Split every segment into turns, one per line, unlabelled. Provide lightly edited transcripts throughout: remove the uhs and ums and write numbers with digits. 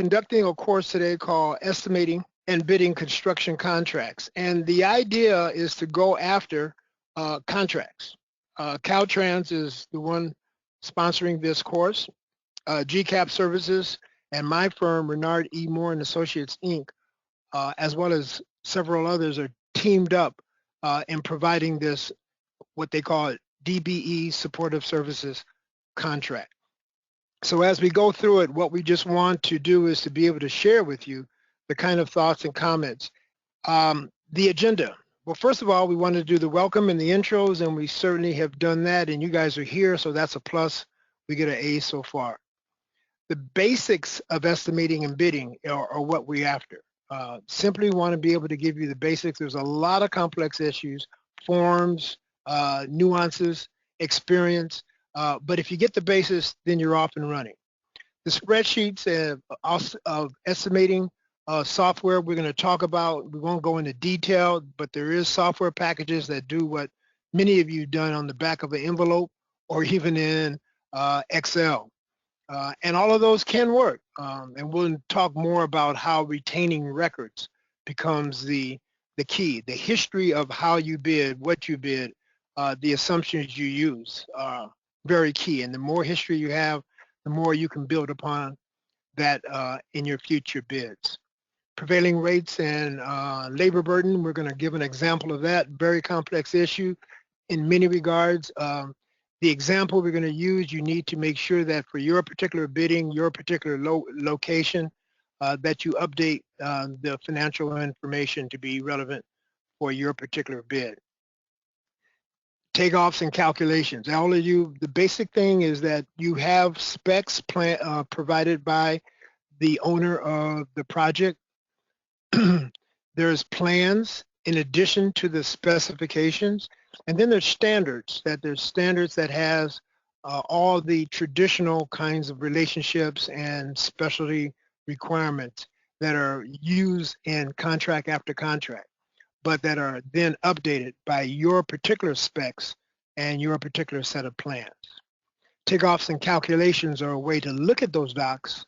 conducting a course today called Estimating and Bidding Construction Contracts. And the idea is to go after contracts. Caltrans is the one sponsoring this course. GCAP Services and my firm, Renard E. Moore and Associates, Inc., as well as several others, are teamed up in providing this, what they call DBE, Supportive Services Contract. So as we go through it, what we just want to do is to be able to share with you the kind of thoughts and comments. The agenda. Well, first of all, we want to do the welcome and the intros, and we certainly have done that, and you guys are here, so that's a plus. We get an A so far. The basics of estimating and bidding are what we're after. Simply want to be able to give you the basics. There's a lot of complex issues, forms, nuances, experience, but if you get the basis, then you're off and running. The spreadsheets of estimating software we're going to talk about. We won't go into detail, but there is software packages that do what many of you have done on the back of an envelope or even in Excel. And all of those can work. And we'll talk more about how retaining records becomes the key. The history of how you bid, what you bid, the assumptions you use are very key. And the more history you have, the more you can build upon that in your future bids. Prevailing rates and labor burden, we're going to give an example of that. Very complex issue in many regards. The example we're going to use, you need to make sure that for your particular bidding, your particular location, that you update the financial information to be relevant for your particular bid. Takeoffs and calculations. All of you, the basic thing is that you have specs provided by the owner of the project. There's plans in addition to the specifications, and then there's standards. There's standards that has all the traditional kinds of relationships and specialty requirements that are used in contract after contract, but that are then updated by your particular specs and your particular set of plans. Takeoffs and calculations are a way to look at those docs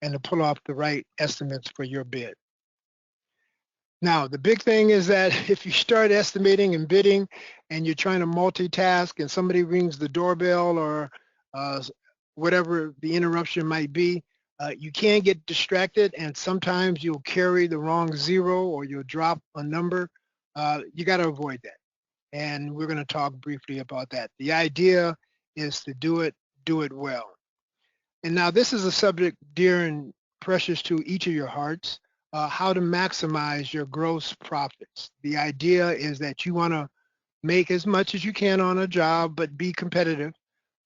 and to pull off the right estimates for your bid. Now, the big thing is that if you start estimating and bidding and you're trying to multitask and somebody rings the doorbell or whatever the interruption might be, you can get distracted, and sometimes you'll carry the wrong zero or you'll drop a number. You got to avoid that. And we're going to talk briefly about that. The idea is to do it well. And now this is a subject dear and precious to each of your hearts. How to maximize your gross profits. The idea is that you want to make as much as you can on a job, but be competitive.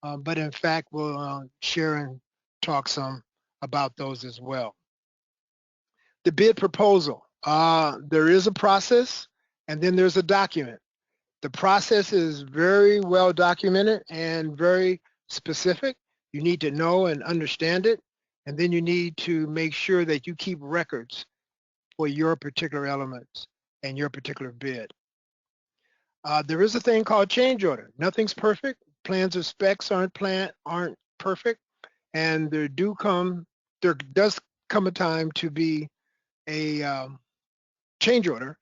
But in fact, we'll share and talk some about those as well. The bid proposal. There is a process, and then there's a document. The process is very well documented and very specific. You need to know and understand it, and then you need to make sure that you keep records for your particular elements and your particular bid. There is a thing called change order. Nothing's perfect. Plans or specs aren't perfect, and there does come a time to be a change order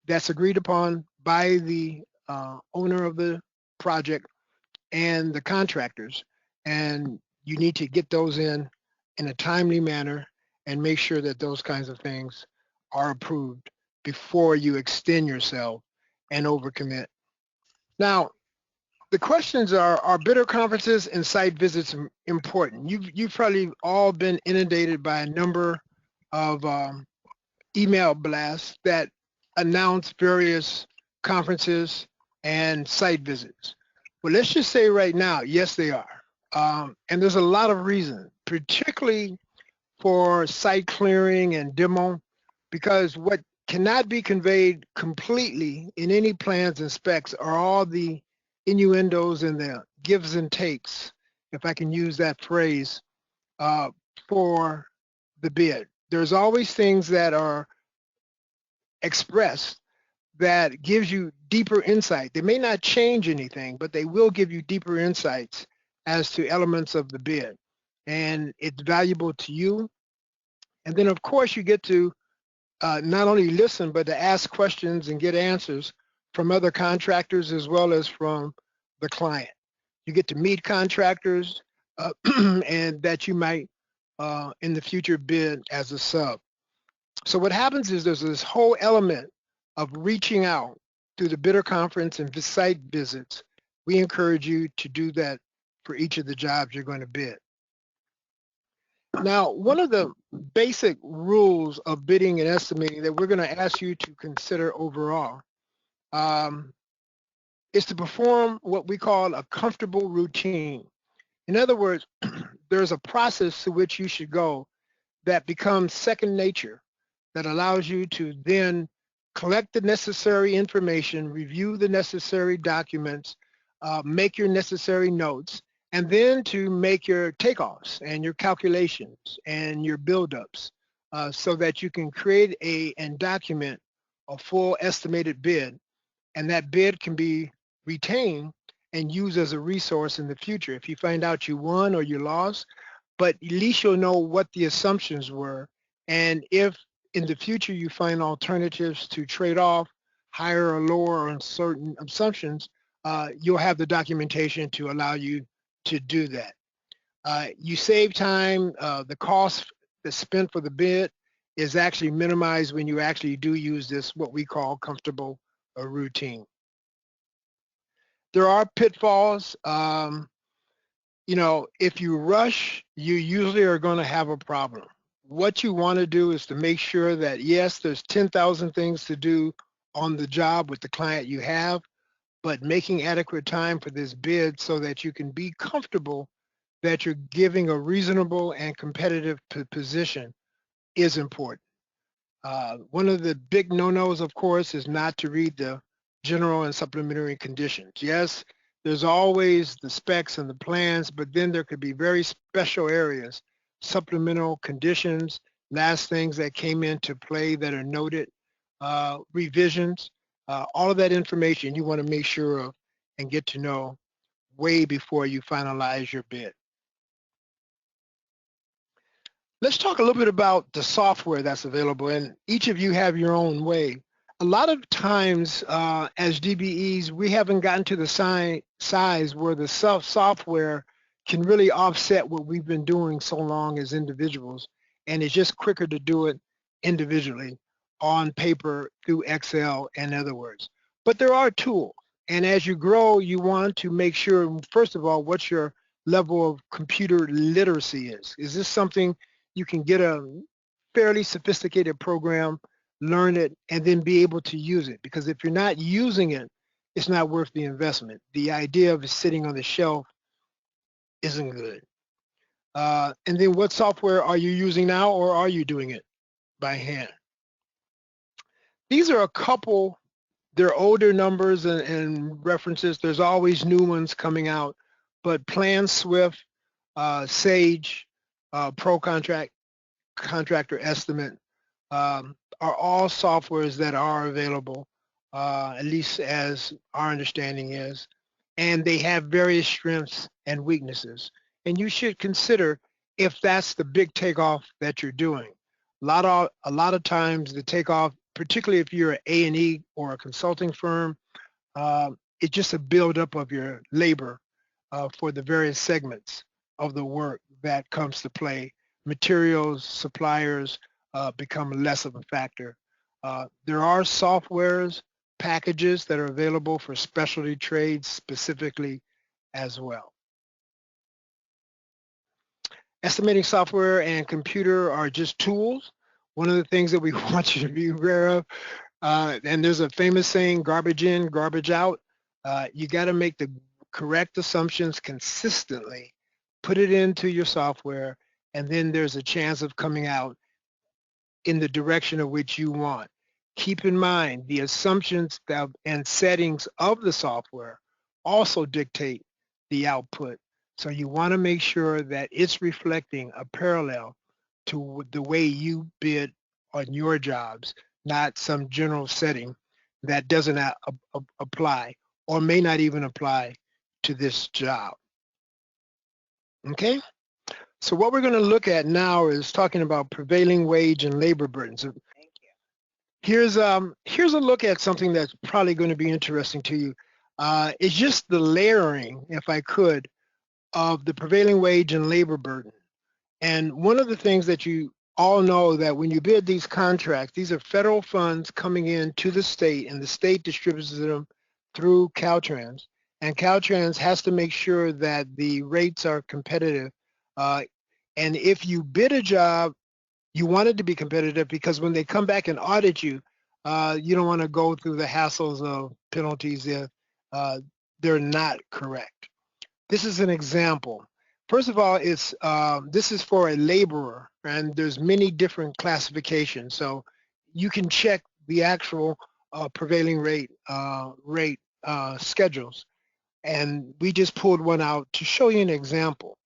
that's agreed upon by the owner of the project and the contractors, and you need to get those in a timely manner and make sure that those kinds of things are approved before you extend yourself and overcommit. Now, the questions are bidder conferences and site visits important? You've probably all been inundated by a number of email blasts that announce various conferences and site visits. Well, let's just say right now, yes, they are. And there's a lot of reasons, particularly for site clearing and demo, because what cannot be conveyed completely in any plans and specs are all the innuendos and the gives and takes, if I can use that phrase, for the bid. There's always things that are expressed that gives you deeper insight. They may not change anything, but they will give you deeper insights as to elements of the bid. And it's valuable to you, And then of course you get to not only listen, but to ask questions and get answers from other contractors as well as from the client. You get to meet contractors and that you might in the future bid as a sub. So what happens is there's this whole element of reaching out through the bidder conference and site visits. We encourage you to do that for each of the jobs you're going to bid. Now, one of the basic rules of bidding and estimating that we're going to ask you to consider overall is to perform what we call a comfortable routine. In other words, there's a process to which you should go that becomes second nature, that allows you to then collect the necessary information, review the necessary documents, make your necessary notes, and then to make your takeoffs and your calculations and your buildups so that you can create and document a full estimated bid, and that bid can be retained and used as a resource in the future. If you find out you won or you lost, but at least you'll know what the assumptions were, and if in the future you find alternatives to trade off higher or lower on certain assumptions, you'll have the documentation to allow you to do that. You save time. The cost that's spent for the bid is actually minimized when you actually do use this, what we call comfortable routine. There are pitfalls. You know, if you rush, you usually are going to have a problem. What you want to do is to make sure that, yes, there's 10,000 things to do on the job with the client you have, but making adequate time for this bid so that you can be comfortable that you're giving a reasonable and competitive position is important. One of the big no-nos, of course, is not to read the general and supplementary conditions. Yes, there's always the specs and the plans, but then there could be very special areas, supplemental conditions, last things that came into play that are noted, revisions, all of that information you want to make sure of and get to know way before you finalize your bid. Let's talk a little bit about the software that's available, and each of you have your own way. A lot of times as DBEs, we haven't gotten to the size where the software can really offset what we've been doing so long as individuals, and it's just quicker to do it individually on paper through Excel, in other words. But there are tools, and as you grow, you want to make sure, first of all, what your level of computer literacy is. Is this something you can get a fairly sophisticated program, learn it, and then be able to use it? Because if you're not using it, it's not worth the investment. The idea of it sitting on the shelf isn't good. And then what software are you using now, or are you doing it by hand? These are a couple, they're older numbers and references. There's always new ones coming out, but Plan Swift, Sage, Pro Contractor Estimate are all softwares that are available, at least as our understanding is, and they have various strengths and weaknesses. And you should consider if that's the big takeoff that you're doing. A lot of times the takeoff, particularly if you're an A&E or a consulting firm, it's just a buildup of your labor for the various segments of the work that comes to play. Materials, suppliers become less of a factor. There are softwares, packages that are available for specialty trades specifically as well. Estimating software and computer are just tools. One of the things that we want you to be aware of, and there's a famous saying, garbage in, garbage out. You got to make the correct assumptions consistently, put it into your software, and then there's a chance of coming out in the direction of which you want. Keep in mind the assumptions and settings of the software also dictate the output. So you want to make sure that it's reflecting a parallel to the way you bid on your jobs, not some general setting that doesn't apply or may not even apply to this job. Okay? So what we're going to look at now is talking about prevailing wage and labor burdens. Here's a look at something that's probably going to be interesting to you. It's just the layering, if I could, of the prevailing wage and labor burden. And one of the things that you all know that when you bid these contracts, these are federal funds coming in to the state, and the state distributes them through Caltrans. And Caltrans has to make sure that the rates are competitive. And if you bid a job, you want it to be competitive, because when they come back and audit you, you don't want to go through the hassles of penalties if they're not correct. This is an example. First of all, this is for a laborer, and there's many different classifications. So you can check the actual prevailing rate schedules, and we just pulled one out to show you an example.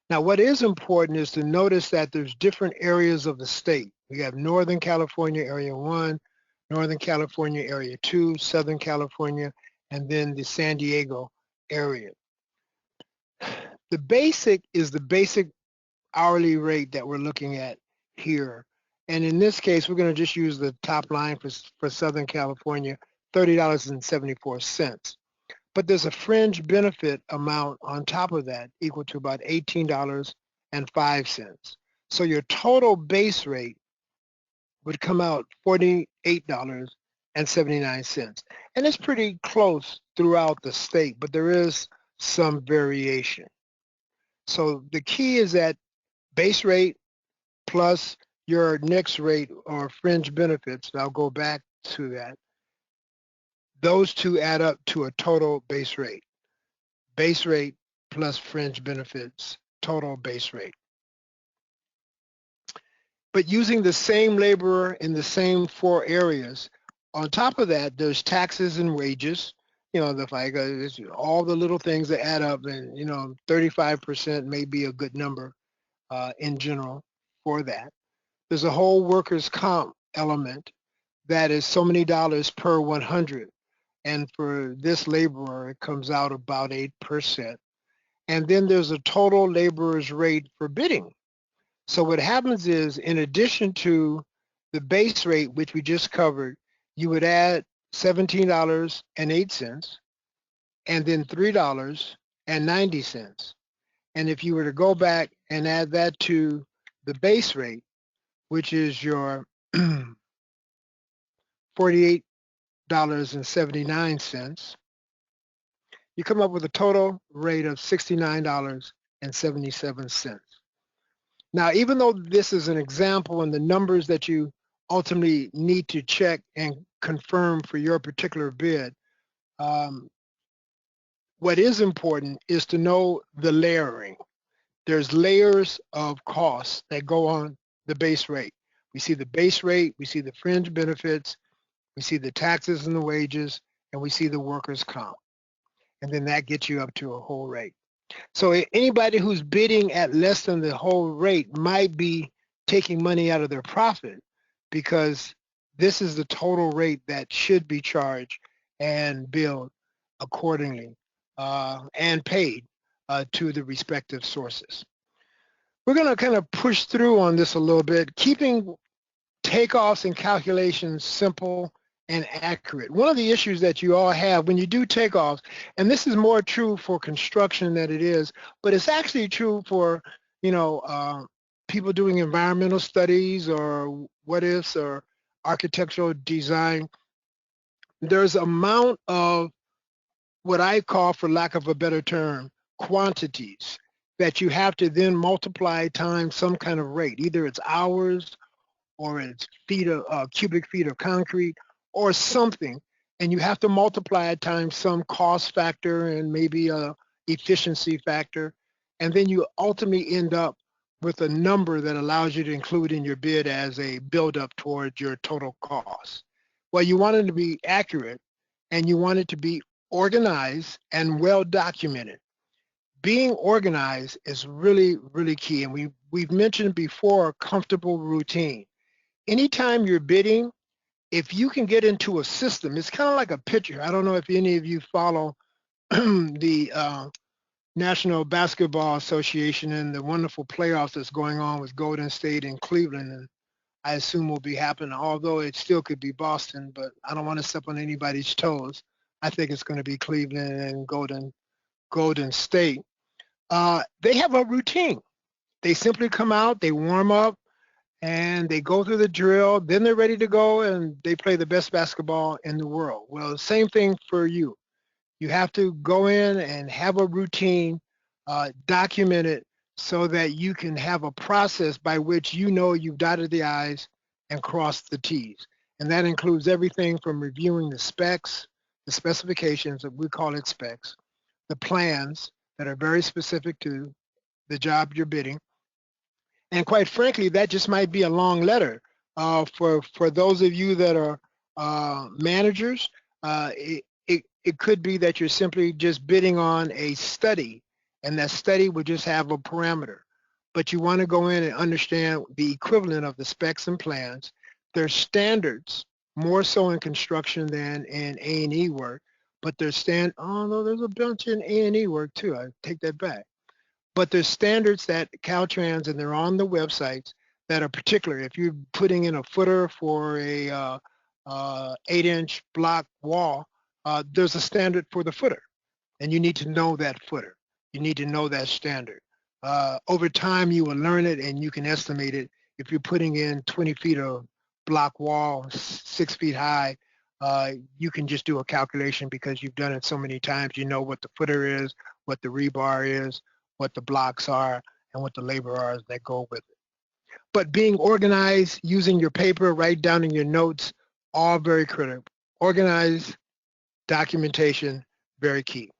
Now, what is important is to notice that there's different areas of the state. We have Northern California Area 1, Northern California Area 2, Southern California, and then the San Diego area. The basic is the basic hourly rate that we're looking at here. And in this case, we're going to just use the top line for Southern California, $30.74. But there's a fringe benefit amount on top of that equal to about $18.05. So your total base rate would come out $48.79. And it's pretty close throughout the state, but there is some variation. So the key is that base rate plus your next rate or fringe benefits. I'll go back to that. Those two add up to a total base rate. Base rate plus fringe benefits, total base rate. But using the same laborer in the same 4 areas, on top of that, there's taxes and wages. You know, the FICA, all the little things that add up, and 35% may be a good number in general for that. There's a whole workers' comp element that is so many dollars per 100. And for this laborer, it comes out about 8%. And then there's a total laborer's rate for bidding. So what happens is, in addition to the base rate, which we just covered, you would add $17.08 and then $3.90. And if you were to go back and add that to the base rate, which is your $48.79, you come up with a total rate of $69.77. Now, even though this is an example and the numbers that you ultimately need to check and confirm for your particular bid, what is important is to know the layering. There's layers of costs that go on the base rate. We see the base rate, we see the fringe benefits, we see the taxes and the wages, and we see the workers' comp. And then that gets you up to a whole rate. So anybody who's bidding at less than the whole rate might be taking money out of their profit, because this is the total rate that should be charged and billed accordingly and paid to the respective sources. We're going to kind of push through on this a little bit, keeping takeoffs and calculations simple and accurate. One of the issues that you all have when you do takeoffs, and this is more true for construction than it is, but it's actually true for, people doing environmental studies or what ifs or architectural design. There's amount of what I call, for lack of a better term, quantities that you have to then multiply times some kind of rate. Either it's hours or it's cubic feet of concrete or something, and you have to multiply it times some cost factor and maybe a efficiency factor, and then you ultimately end up with a number that allows you to include in your bid as a build-up towards your total cost. Well, you want it to be accurate, and you want it to be organized and well documented. Being organized is really, really key, and we've mentioned before comfortable routine. Anytime you're bidding, if you can get into a system, it's kind of like a picture. I don't know if any of you follow the National Basketball Association and the wonderful playoffs that's going on with Golden State and Cleveland, and I assume will be happening, although it still could be Boston, but I don't want to step on anybody's toes. I think it's going to be Cleveland and Golden State. They have a routine. They simply come out, they warm up, and they go through the drill. Then they're ready to go, and they play the best basketball in the world. Well, the same thing for you. You have to go in and have a routine, document it so that you can have a process by which you know you've dotted the I's and crossed the T's. And that includes everything from reviewing the specs, the specifications, we call it specs, the plans that are very specific to the job you're bidding. And quite frankly, that just might be a long letter. For those of you that are managers, it could be that you're simply just bidding on a study, and that study would just have a parameter. But you want to go in and understand the equivalent of the specs and plans. There's standards, more so in construction than in A&E work, but there's oh no, there's a bunch in A&E work too. I take that back. But there's standards that Caltrans, and they're on the websites, that are particular. If you're putting in a footer for a 8-inch block wall, there's a standard for the footer, and you need to know that footer. You need to know that standard. Over time, you will learn it, and you can estimate it. If you're putting in 20 feet of block wall, 6 feet high, you can just do a calculation because you've done it so many times. You know what the footer is, what the rebar is, what the blocks are, and what the labor are that go with it. But being organized, using your paper, write down in your notes, all very critical. Organize, documentation, very key.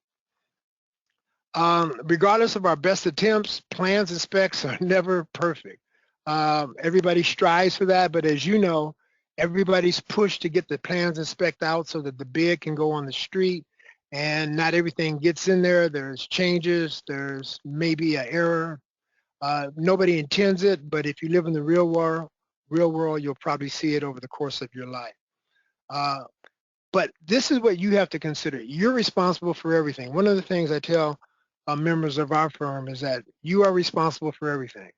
Regardless of our best attempts, plans and specs are never perfect. Everybody strives for that, but as you know, everybody's pushed to get the plans and spec out so that the bid can go on the street, and not everything gets in there. There's changes, there's maybe an error. Nobody intends it, but if you live in the real world, you'll probably see it over the course of your life. But this is what you have to consider. You're responsible for everything. One of the things I tell members of our firm is that you are responsible for everything,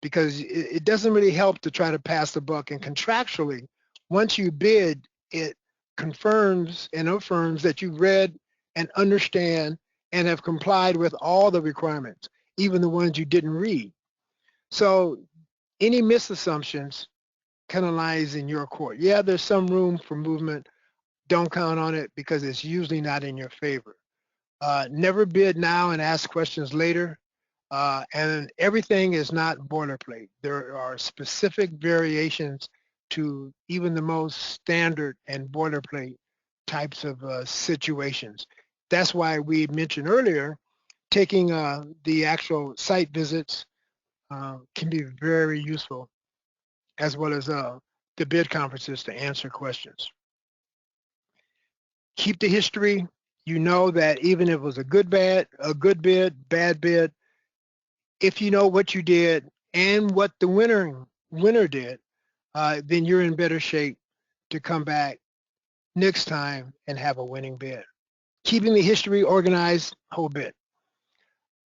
because it doesn't really help to try to pass the buck. And contractually, once you bid, it confirms and affirms that you read and understand and have complied with all the requirements, even the ones you didn't read. So any misassumptions kind of lies in your court. Yeah, there's some room for movement. Don't count on it because it's usually not in your favor. Never bid now and ask questions later. And everything is not boilerplate. There are specific variations to even the most standard and boilerplate types of situations. That's why we mentioned earlier, taking the actual site visits can be very useful, as well as the bid conferences to answer questions. Keep the history. You know that even if it was a good bid, bad bid, if you know what you did and what the winner did, then you're in better shape to come back next time and have a winning bid. Keeping the history organized, whole bit.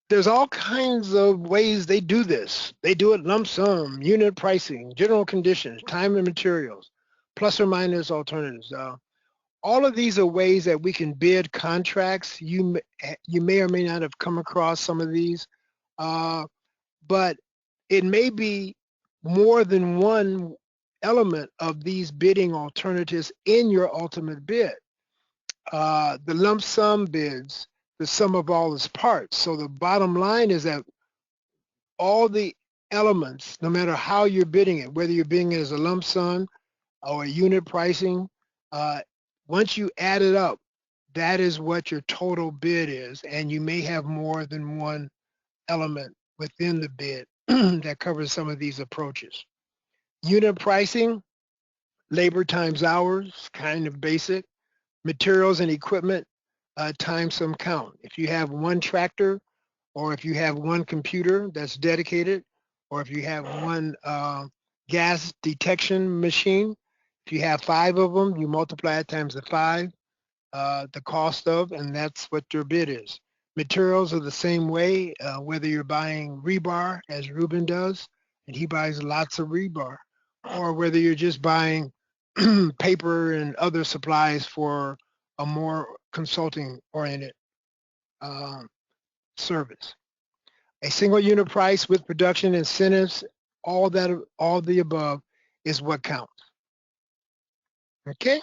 There's all kinds of ways they do this. They do it lump sum, unit pricing, general conditions, time and materials, plus or minus alternatives. All of these are ways that we can bid contracts. You may or may not have come across some of these, but it may be more than one element of these bidding alternatives in your ultimate bid. The lump sum bids, the sum of all its parts. So the bottom line is that all the elements, no matter how you're bidding it, whether you're bidding it as a lump sum or a unit pricing, once you add it up, that is what your total bid is, and you may have more than one element within the bid that covers some of these approaches. Unit pricing, labor times hours, kind of basic. Materials and equipment times some count. If you have one tractor, or if you have one computer that's dedicated, or if you have one gas detection machine, if you have 5 of them, you multiply it times the 5, the cost of, and that's what your bid is. Materials are the same way, whether you're buying rebar, as Ruben does, and he buys lots of rebar, or whether you're just buying paper and other supplies for a more consulting-oriented um, service. A single unit price with production incentives, all the above is what counts. Okay?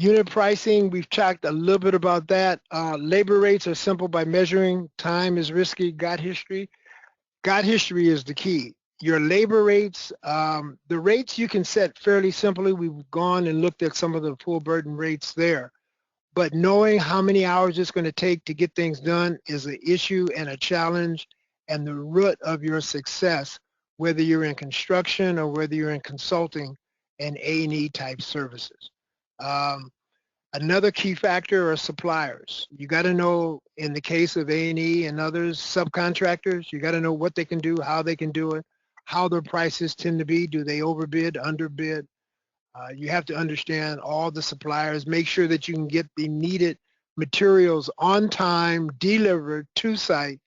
Unit pricing, we've talked a little bit about that. Labor rates are simple by measuring. Time is risky. God history. God history is the key. Your labor rates, the rates you can set fairly simply. We've gone and looked at some of the full burden rates there. But knowing how many hours it's going to take to get things done is an issue and a challenge and the root of your success, whether you're in construction or whether you're in consulting and A&E type services. Another key factor are suppliers. You got to know, in the case of A&E and others, subcontractors, you got to know what they can do, how they can do it, how their prices tend to be. Do they overbid, underbid? You have to understand all the suppliers, make sure that you can get the needed materials on time, delivered to site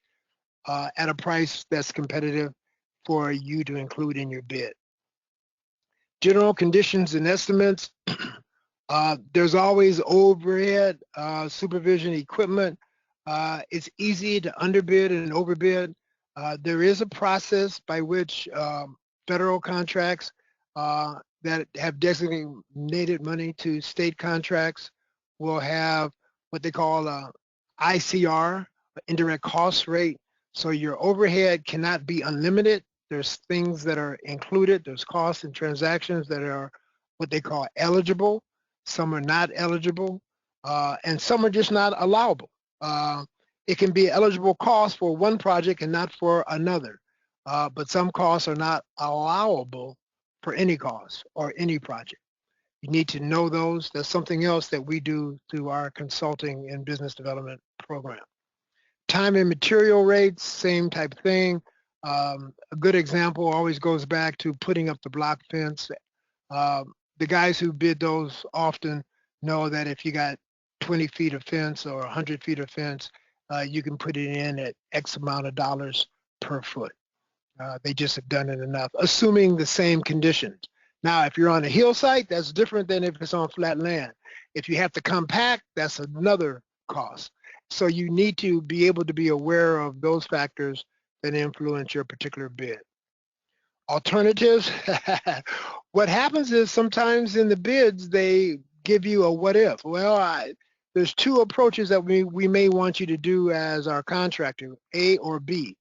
at a price that's competitive for you to include in your bid. General conditions and estimates. There's always overhead, supervision, equipment. It's easy to underbid and overbid. There is a process by which federal contracts that have designated money to state contracts will have what they call a ICR, indirect cost rate. So your overhead cannot be unlimited. There's things that are included. There's costs and transactions that are what they call eligible. Some are not eligible, and some are just not allowable. It can be eligible cost for one project and not for another, but some costs are not allowable for any cost or any project. You need to know those. That's something else that we do through our consulting and business development program. Time and material rates, same type of thing. A good example always goes back to putting up the block fence. The guys who bid those often know that if you got 20 feet of fence or 100 feet of fence, you can put it in at X amount of dollars per foot. They just have done it enough, assuming the same conditions. Now, if you're on a hill site, that's different than if it's on flat land. If you have to compact, that's another cost. So you need to be able to be aware of those factors that influence your particular bid. Alternatives, what happens is sometimes in the bids, they give you a what if. Well, there's two approaches that we may want you to do as our contractor, A or B.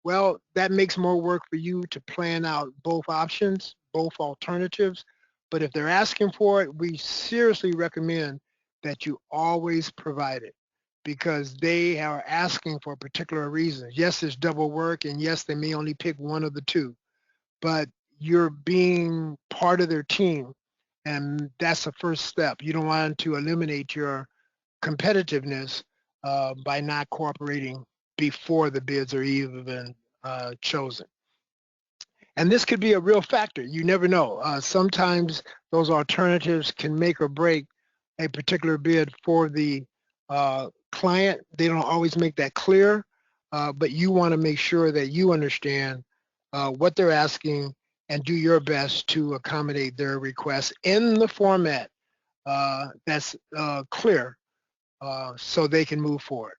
Well, that makes more work for you to plan out both options, both alternatives. But if they're asking for it, we seriously recommend that you always provide it because they are asking for particular reasons. Yes, it's double work, and yes, they may only pick one of the two, but you're being part of their team, and that's the first step. You don't want to eliminate your competitiveness by not cooperating before the bids are even chosen. And this could be a real factor. You never know. Sometimes those alternatives can make or break a particular bid for the client. They don't always make that clear, but you want to make sure that you understand what they're asking and do your best to accommodate their requests in the format that's clear so they can move forward.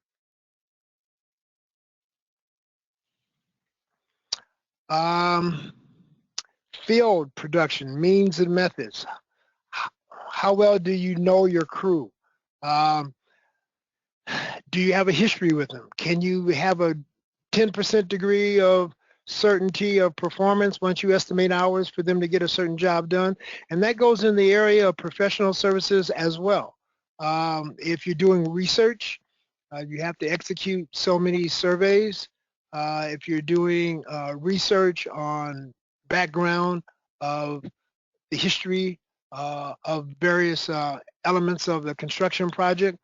Field production, means and methods. How well do you know your crew? Do you have a history with them? Can you have a 10% degree of certainty of performance once you estimate hours for them to get a certain job done? And that goes in the area of professional services as well. If you're doing research, you have to execute so many surveys. If you're doing research on background of the history of various elements of the construction project,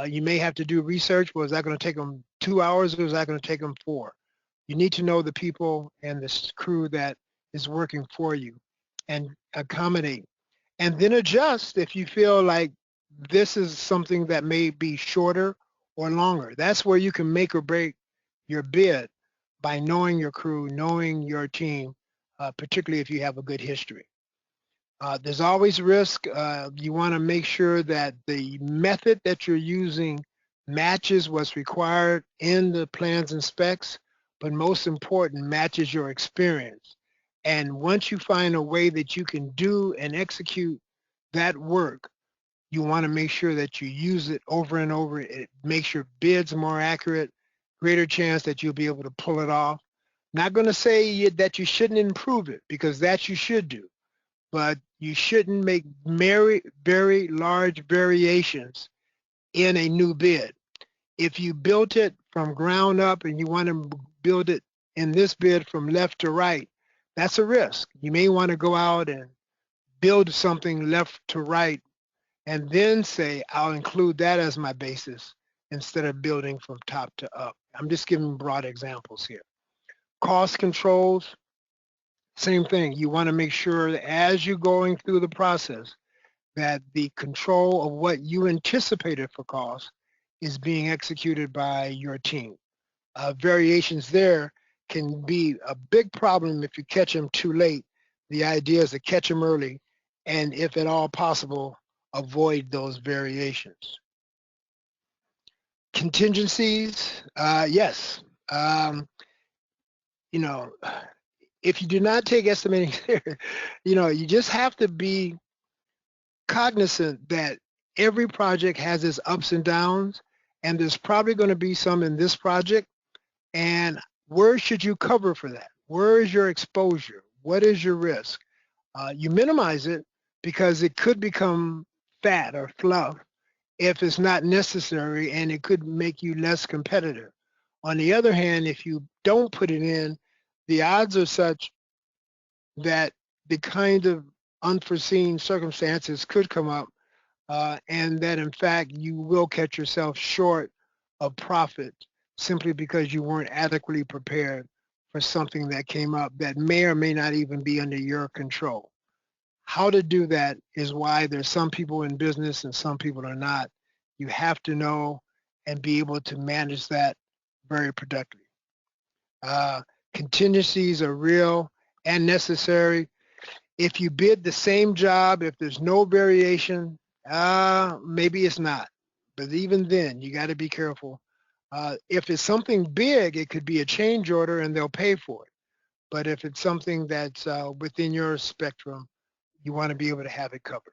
you may have to do research. Well, is that going to take them 2 hours or is that going to take them 4? You need to know the people and the crew that is working for you and accommodate. And then adjust if you feel like this is something that may be shorter or longer. That's where you can make or break your bid by knowing your crew, knowing your team, particularly if you have a good history. There's always risk. You want to make sure that the method that you're using matches what's required in the plans and specs, but most important, matches your experience. And once you find a way that you can do and execute that work, you want to make sure that you use it over and over. It makes your bids more accurate, greater chance that you'll be able to pull it off. Not going to say that you shouldn't improve it, because that you should do, but you shouldn't make very large variations in a new bid. If you built it from ground up and you want to build it in this bid from left to right, that's a risk. You may want to go out and build something left to right and then say, I'll include that as my basis instead of building from top to up. I'm just giving broad examples here. Cost controls, same thing. You want to make sure that as you're going through the process that the control of what you anticipated for cost is being executed by your team. Variations there can be a big problem if you catch them too late. The idea is to catch them early and, if at all possible, avoid those variations. Contingencies, yes. You know, if you do not take estimating, you just have to be cognizant that every project has its ups and downs, and there's probably going to be some in this project. And where should you cover for that? Where is your exposure? What is your risk? You minimize it because it could become fat or fluff if it's not necessary, and it could make you less competitive. On the other hand, if you don't put it in, the odds are such that the kind of unforeseen circumstances could come up, and that in fact you will catch yourself short of profit simply because you weren't adequately prepared for something that came up that may or may not even be under your control. How to do that is why there's some people in business and some people are not. You have to know and be able to manage that very productively. Contingencies are real and necessary. If you bid the same job, if there's no variation, maybe it's not. But even then, you got to be careful. If it's something big, it could be a change order and they'll pay for it. But if it's something that's within your spectrum, you want to be able to have it covered.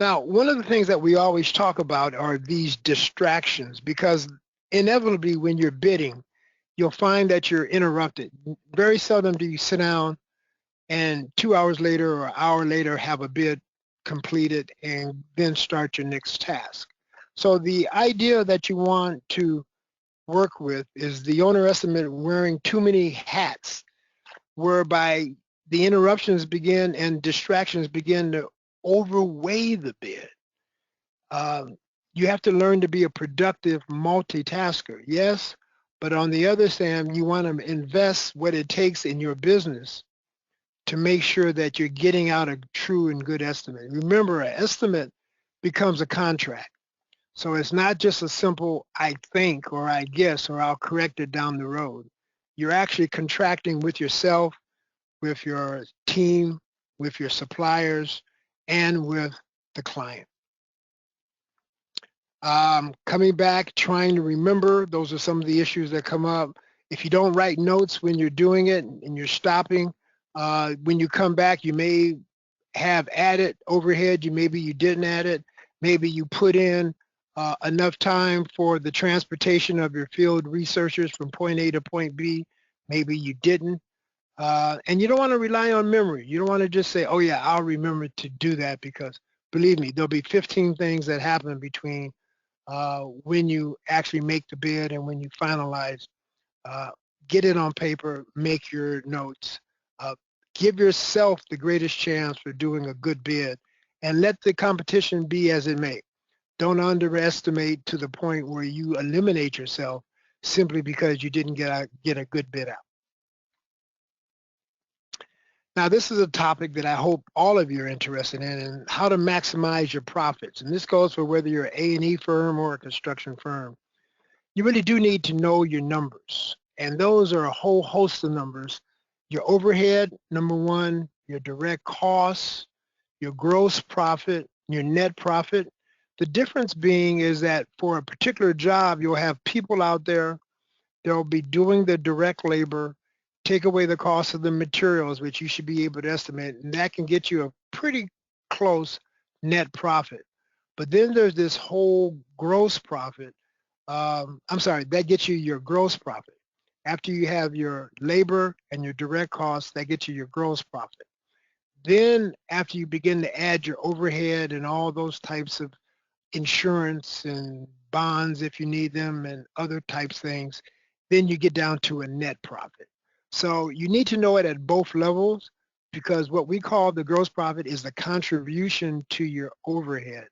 Now, one of the things that we always talk about are these distractions, because inevitably when you're bidding, you'll find that you're interrupted. Very seldom do you sit down and 2 hours later or an hour later have a bid completed and then start your next task. So the idea that you want to work with is the owner estimate wearing too many hats, whereby the interruptions begin and distractions begin to overweigh the bid. You have to learn to be a productive multitasker, yes, but on the other hand, you want to invest what it takes in your business to make sure that you're getting out a true and good estimate. Remember, an estimate becomes a contract. So it's not just a simple I think or I guess or I'll correct it down the road. You're actually contracting with yourself, with your team, with your suppliers, and with the client. Coming back, trying to remember, those are some of the issues that come up. If you don't write notes when you're doing it and you're stopping, when you come back, you may have added overhead, maybe you didn't add it, maybe you put in enough time for the transportation of your field researchers from point A to point B, maybe you didn't. And you don't want to rely on memory. You don't want to just say, oh yeah, I'll remember to do that, because believe me, there'll be 15 things that happen between when you actually make the bid and when you finalize. Get it on paper, make your notes, give yourself the greatest chance for doing a good bid, and let the competition be as it may. Don't underestimate to the point where you eliminate yourself simply because you didn't get a good bid out. Now, this is a topic that I hope all of you are interested in, and how to maximize your profits. And this goes for whether you're an A&E firm or a construction firm. You really do need to know your numbers. And those are a whole host of numbers. Your overhead, number one, your direct costs, your gross profit, your net profit. The difference being is that for a particular job, you'll have people out there, they'll be doing the direct labor, take away the cost of the materials, which you should be able to estimate, and that can get you a pretty close net profit. But then there's this whole gross profit. That gets you your gross profit. After you have your labor and your direct costs, that gets you your gross profit. Then after you begin to add your overhead and all those types of insurance and bonds if you need them and other types of things, then you get down to a net profit. So you need to know it at both levels, because what we call the gross profit is the contribution to your overhead.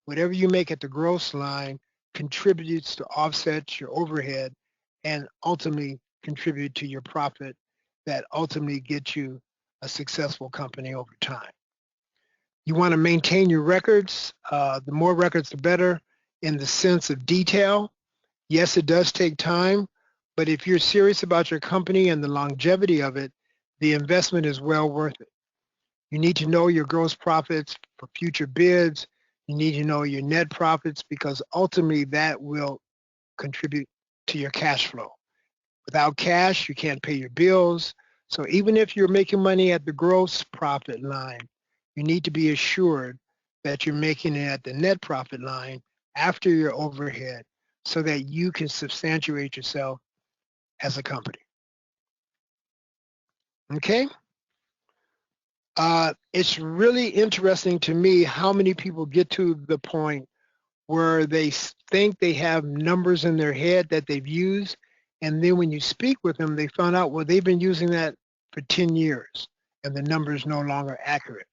Whatever you make at the gross line contributes to offset your overhead and ultimately contribute to your profit that ultimately gets you a successful company over time. You want to maintain your records. The more records, the better in the sense of detail. Yes, it does take time, but if you're serious about your company and the longevity of it, the investment is well worth it. You need to know your gross profits for future bids. You need to know your net profits, because ultimately that will contribute to your cash flow. Without cash, you can't pay your bills. So even if you're making money at the gross profit line, you need to be assured that you're making it at the net profit line after your overhead, so that you can substantiate yourself as a company. Okay? It's really interesting to me how many people get to the point where they think they have numbers in their head that they've used, and then when you speak with them, they found out, well, they've been using that for 10 years, and the number is no longer accurate.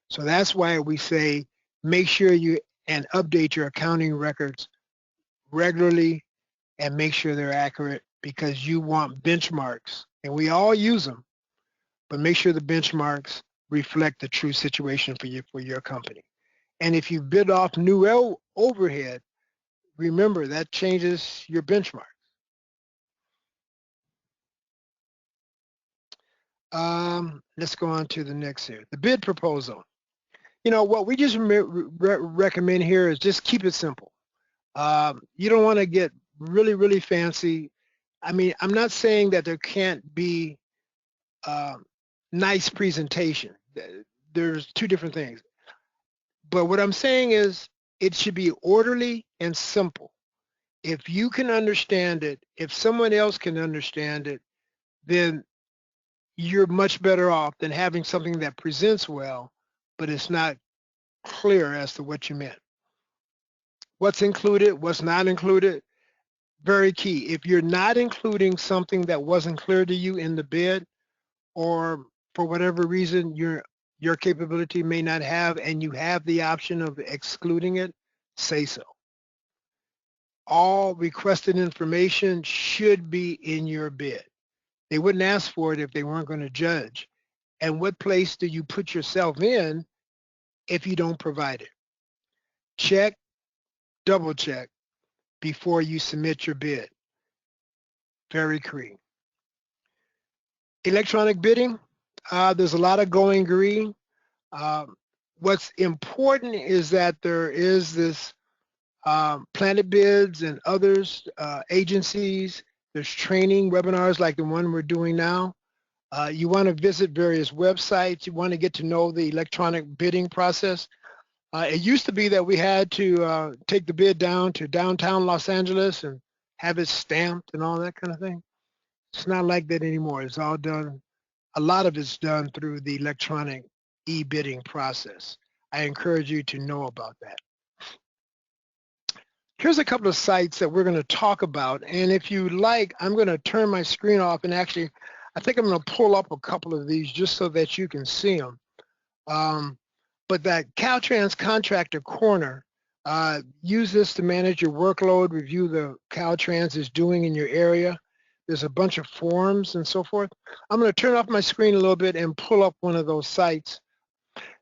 So that's why we say make sure you and update your accounting records regularly and make sure they're accurate, because you want benchmarks, and we all use them, but make sure the benchmarks reflect the true situation for your company. And if you bid off new overhead, remember that changes your benchmark. Let's go on to the next here. The bid proposal. You know, what we just recommend here is just keep it simple. You don't want to get really, really fancy. I mean, I'm not saying that there can't be nice presentation. There's two different things. But what I'm saying is it should be orderly and simple. If you can understand it, if someone else can understand it, then you're much better off than having something that presents well, but it's not clear as to what you meant. What's included, what's not included, very key. If you're not including something that wasn't clear to you in the bid, or for whatever reason your capability may not have, and you have the option of excluding it, say so. All requested information should be in your bid. They wouldn't ask for it if they weren't going to judge. And what place do you put yourself in if you don't provide it? Check, double check before you submit your bid. Very key. Electronic bidding, there's a lot of going green. What's important is that there is this Planet Bids and others, agencies. There's training webinars like the one we're doing now. You want to visit various websites. You want to get to know the electronic bidding process. It used to be that we had to take the bid down to downtown Los Angeles and have it stamped and all that kind of thing. It's not like that anymore. It's all done. A lot of it's done through the electronic e-bidding process. I encourage you to know about that. Here's a couple of sites that we're going to talk about, and if you like, I'm going to turn my screen off, and actually I think I'm going to pull up a couple of these just so that you can see them. But that Caltrans Contractor Corner, use this to manage your workload, review the Caltrans is doing in your area. There's a bunch of forms and so forth. I'm going to turn off my screen a little bit and pull up one of those sites.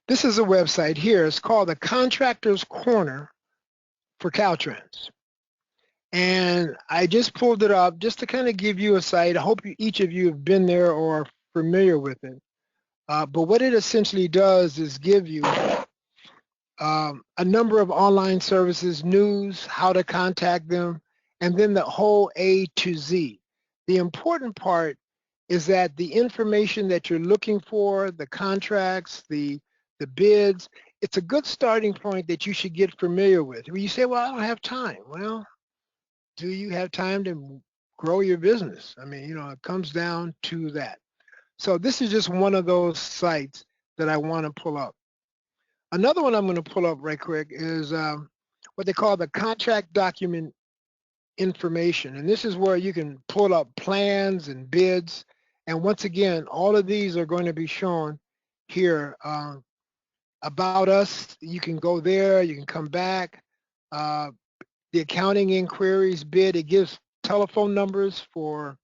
This is a website here. It's called the Contractor's Corner for Caltrans. And I just pulled it up just to kind of give you a site. I hope each of you have been there or are familiar with it. But what it essentially does is give you a number of online services, news, how to contact them, and then the whole A to Z. The important part is that the information that you're looking for, the contracts, the bids, it's a good starting point that you should get familiar with. When you say, well, I don't have time. Well, do you have time to grow your business? I mean, it comes down to that. So this is just one of those sites that I want to pull up. Another one I'm going to pull up right quick is what they call the contract document information. And this is where you can pull up plans and bids. And once again, all of these are going to be shown here. About us, you can go there, you can come back. The accounting inquiries bid, it gives telephone numbers for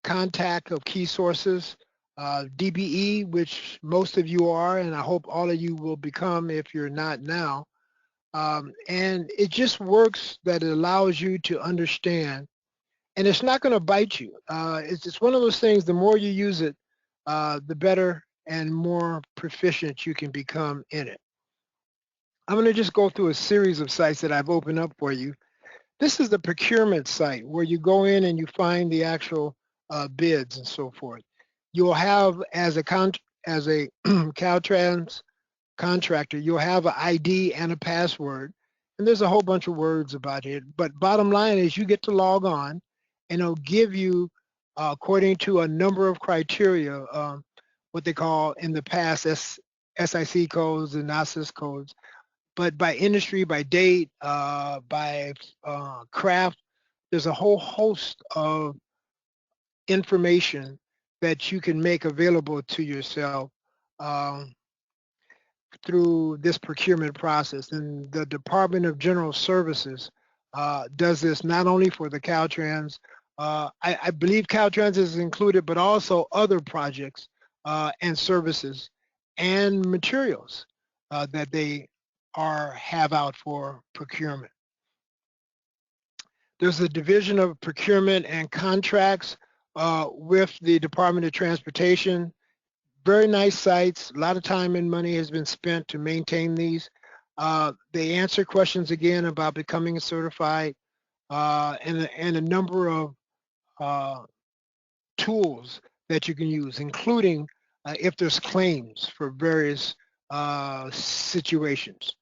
contact of key sources. DBE, which most of you are, and I hope all of you will become if you're not now. And it just works that it allows you to understand, and it's not going to bite you. It's just one of those things, the more you use it, the better and more proficient you can become in it. I'm going to just go through a series of sites that I've opened up for you. This is the procurement site where you go in and you find the actual bids and so forth. You'll have, as a Caltrans contractor, you'll have an ID and a password, and there's a whole bunch of words about it. But bottom line is you get to log on, and it'll give you, according to a number of criteria, what they call in the past SIC codes and NASIS codes, but by industry, by date, by craft, there's a whole host of information that you can make available to yourself through this procurement process. And the Department of General Services does this not only for the Caltrans, I believe Caltrans is included, but also other projects and services and materials that they have out for procurement. There's a division of procurement and contracts with the Department of Transportation. Very nice sites. A lot of time and money has been spent to maintain these. They answer questions again about becoming certified and a number of tools that you can use, including if there's claims for various situations.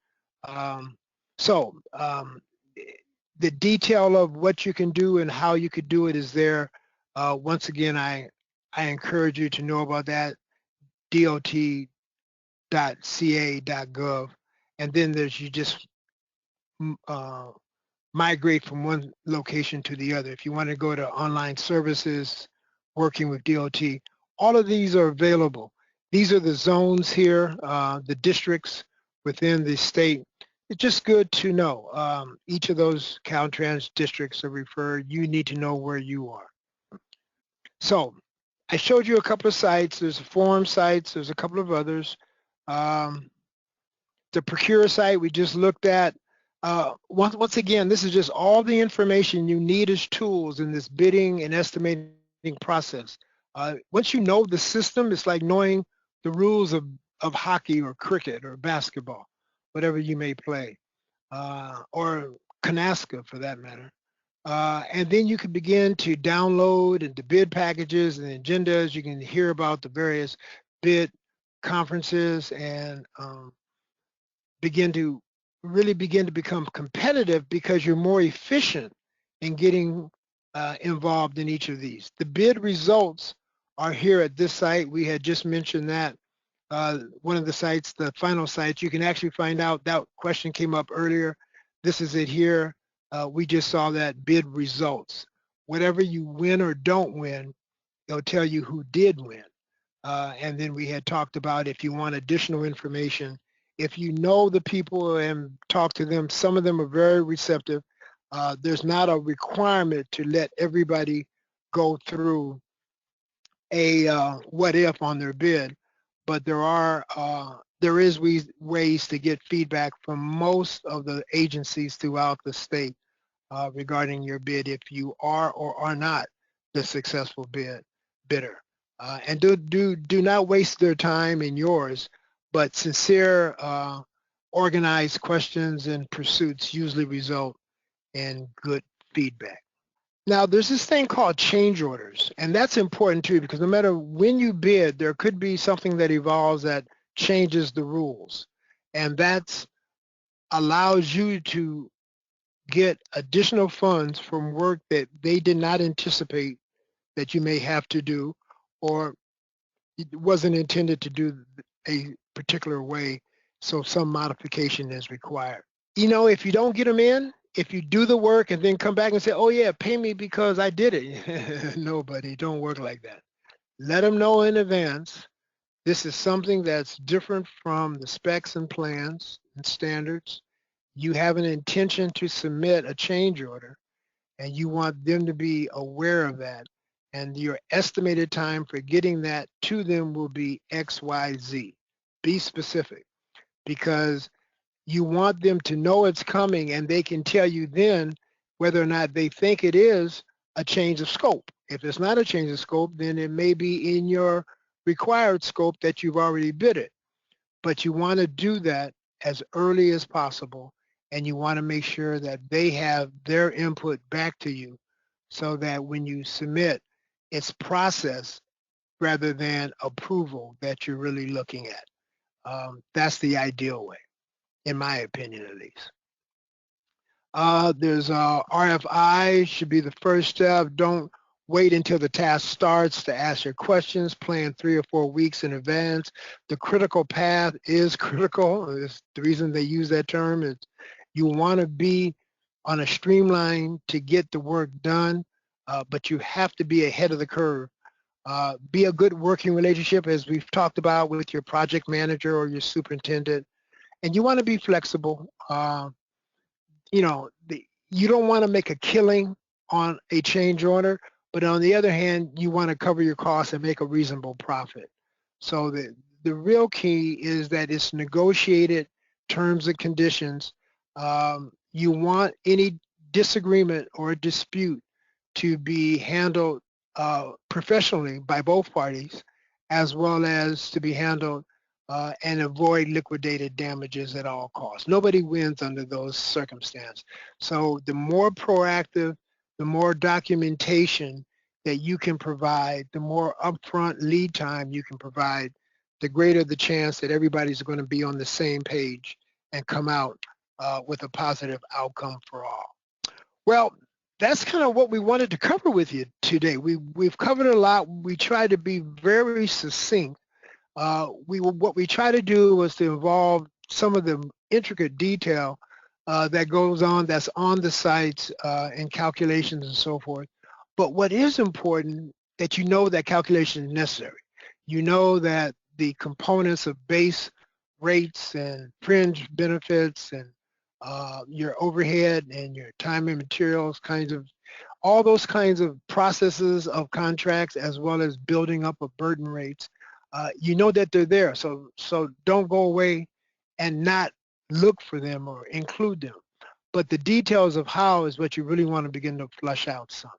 The detail of what you can do and how you could do it is there. Once again, I encourage you to know about that, dot.ca.gov. And then you just migrate from one location to the other. If you want to go to online services, working with DOT, all of these are available. These are the zones here, the districts within the state. It's just good to know. Each of those Caltrans districts are referred. You need to know where you are. So I showed you a couple of sites. There's forum sites. There's a couple of others. The Procure site we just looked at. Once again, this is just all the information you need as tools in this bidding and estimating process. Once you know the system, it's like knowing the rules of hockey or cricket or basketball, whatever you may play, or canasca for that matter. And then you can begin to download into bid packages and agendas. You can hear about the various bid conferences and begin to become competitive because you're more efficient in getting involved in each of these. The bid results are here at this site. We had just mentioned that. One of the sites, the final sites, you can actually find out. That question came up earlier. This is it here. We just saw that bid results. Whatever you win or don't win, it'll tell you who did win. And then we had talked about if you want additional information, if you know the people and talk to them, some of them are very receptive. There's not a requirement to let everybody go through a what if on their bid, but there is ways to get feedback from most of the agencies throughout the state regarding your bid if you are or are not the successful bidder. And do not waste their time and yours, but sincere, organized questions and pursuits usually result in good feedback. Now, there's this thing called change orders, and that's important too, because no matter when you bid, there could be something that evolves that changes the rules, and that allows you to get additional funds from work that they did not anticipate that you may have to do, or it wasn't intended to do a particular way, so some modification is required. You know, if you don't get them in, if you do the work and then come back and say, oh yeah, pay me because I did it. No, buddy, don't work like that. Let them know in advance. This is something that's different from the specs and plans and standards. You have an intention to submit a change order and you want them to be aware of that. And your estimated time for getting that to them will be X, Y, Z. Be specific, because you want them to know it's coming and they can tell you then whether or not they think it is a change of scope. If it's not a change of scope, then it may be in your required scope that you've already bid it. But you want to do that as early as possible, and you want to make sure that they have their input back to you so that when you submit, it's process rather than approval that you're really looking at. That's the ideal way, in my opinion at least. There's RFI should be the first step. Don't wait until the task starts to ask your questions. Plan 3 or 4 weeks in advance. The critical path is critical. It's the reason they use that term is you want to be on a streamline to get the work done, but you have to be ahead of the curve. Be a good working relationship, as we've talked about, with your project manager or your superintendent. And you want to be flexible. You know, you don't want to make a killing on a change order, but on the other hand, you want to cover your costs and make a reasonable profit. So the real key is that it's negotiated terms and conditions. You want any disagreement or dispute to be handled professionally by both parties, as well as to be handled and avoid liquidated damages at all costs. Nobody wins under those circumstances. So the more proactive, the more documentation that you can provide, the more upfront lead time you can provide, the greater the chance that everybody's going to be on the same page and come out with a positive outcome for all. Well, that's kind of what we wanted to cover with you today. We've covered a lot. We tried to be very succinct. What we try to do was to involve some of the intricate detail that goes on, that's on the sites and calculations and so forth. But what is important, that you know that calculation is necessary. You know that the components of base rates and fringe benefits and your overhead and your time and materials kinds of, all those kinds of processes of contracts, as well as building up of burden rates, you know that they're there. So don't go away and not look for them or include them. But the details of how is what you really want to begin to flush out some.